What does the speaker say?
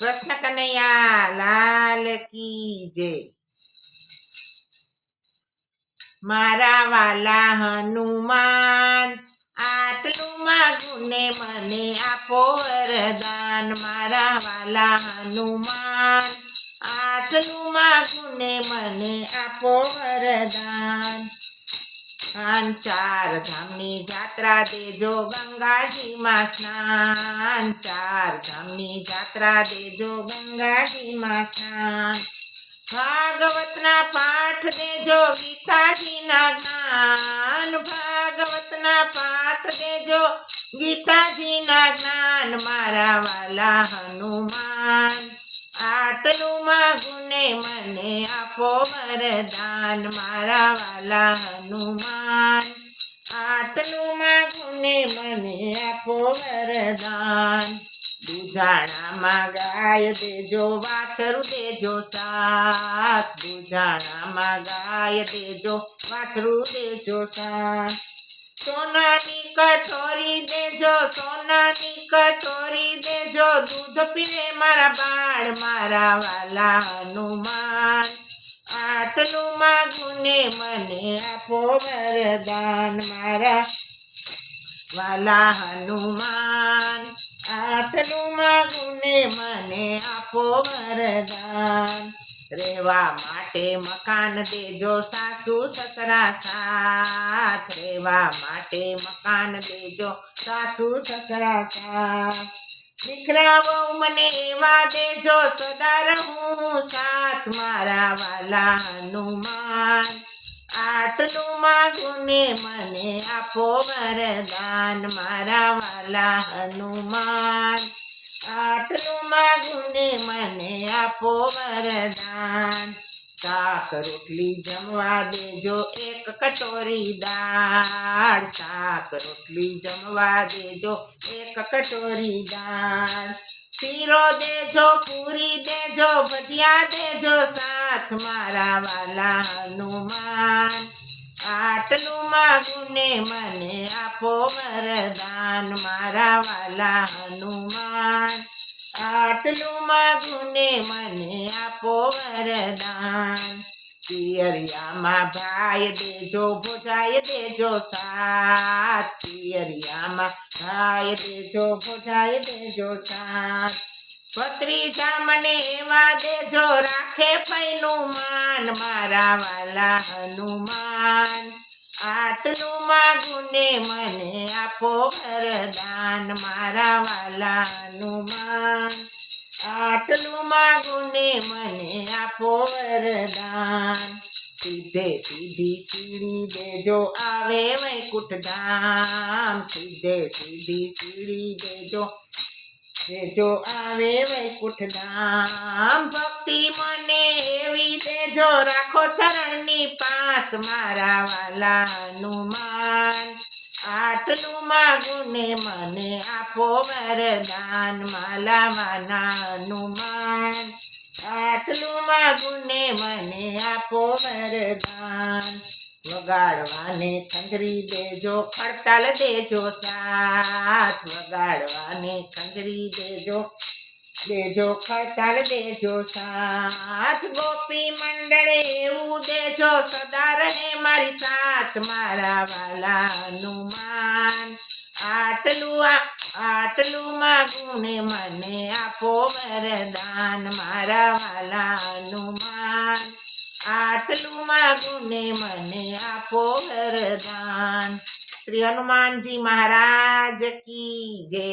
કૃષ્ણ કનૈયા લાલ કી જય। મારા વાલા હનુમાન આટલું માગું ને મને આપો વરદાન। મારા વાલા હનુમાન આટલું માગું ને મને આપો વરદાન। ચાર ધામની જાત્રા દેજો ગંગાજીમાં સ્નાન। ચાર ધામની જાત્રા દેજો ગંગાજીમાં સ્નાન। ભાગવતના પાઠ દેજો ગીતાજીના જ્ઞાન। ભાગવતના પાઠ દેજો ગીતાજીના જ્ઞાન। મારા વાલા હનુમાન આટલું માગું ને મને આપો વરદાન। મારા વાલા હનુમાન આટલું માગું ને મને આપો વરદાન। દુધાણામાં ગાય દેજો વાછરું દેજો સાથ। દુધાણામાં ગાય દેજો વાછરું દેજો સાથ। સોનાની કટોરી દેજો સોનાની કટોરી દેજો દૂધ પીવે મારા બાળ। મારા વાલા હનુમાન આટલું માગું ને મને આપો વરદાન। મારા વાલા હનુમાન આટલું માગું ને મને આપો વરદાન। રહેવા માટે મકાન દેજો સાસુ સસરા સાથ। રહેવા માટે મકાન દેજો સાસુ સસરા સાથ। દીકરા બહુ મને એવા દેજો સદા રહું સાથ। મારા વાલા હનુમાન આટલું માગું ને મને આપો વરદાન। મારા વાલા હનુમાન આટલું માગું ને મને આપો વરદાન। શાક રોટલી જમવા દેજો એક કટોરી દાળ। શાક રોટલી જમવા દેજો એક કટોરી દાળ। શીરો દેજો પૂરી દેજો ભજીયા દેજો સાથ। મારા વાલા હનુમાન આટલું માગું ને મને આપો વરદાન। મારા વાલા હનુમાન આટલું માગું ને મને આપો વરદાન। પિયરિયામાં ભાઈ દેજો ભોજાય દેજો સાથ। પિયરિયામાં ભાઈ દેજો ભોજાય દેજો સાથ। ભત્રીજા મને એવા દેજો રાખે પૈનું માન। મારા વાલા હનુમાન આટલું માગું ને મને આપો વરદાન। મારા વાલા હનુમાન આટલું માગું ને મને આપો વરદાન। સીધે સીધી સીડી દેજો આવે વૈકુંઠ ધામ। સીધે સીધી સીડી દેજો આવે વૈકુંઠ ધામ। ભક્તિ મને એવી દેજો રાખો ચરણની પાસ। મારા વાલા હનુમાન આટલું માગું ને મને આપો વરદાન। મારા વાલા હનુમાન આટલું માગું ને મને આપો વરદાન। વગાડવાને ખંજરી દેજો ખડતાલ દેજો સાથ। વગાડવાને ખંજરી દેજો ખડતાલ દેજો સાથ। ગોપી મંડળ એવું દેજો સદા રહે મારી સાથ। મારા વાલા હનુમાન આટલું માગું ને મને આપો વરદાન। મારા વાલા હનુમાન આટલું માગું ને મને આપો વરદાન। શ્રી હનુમાનજી મહારાજ કી જય।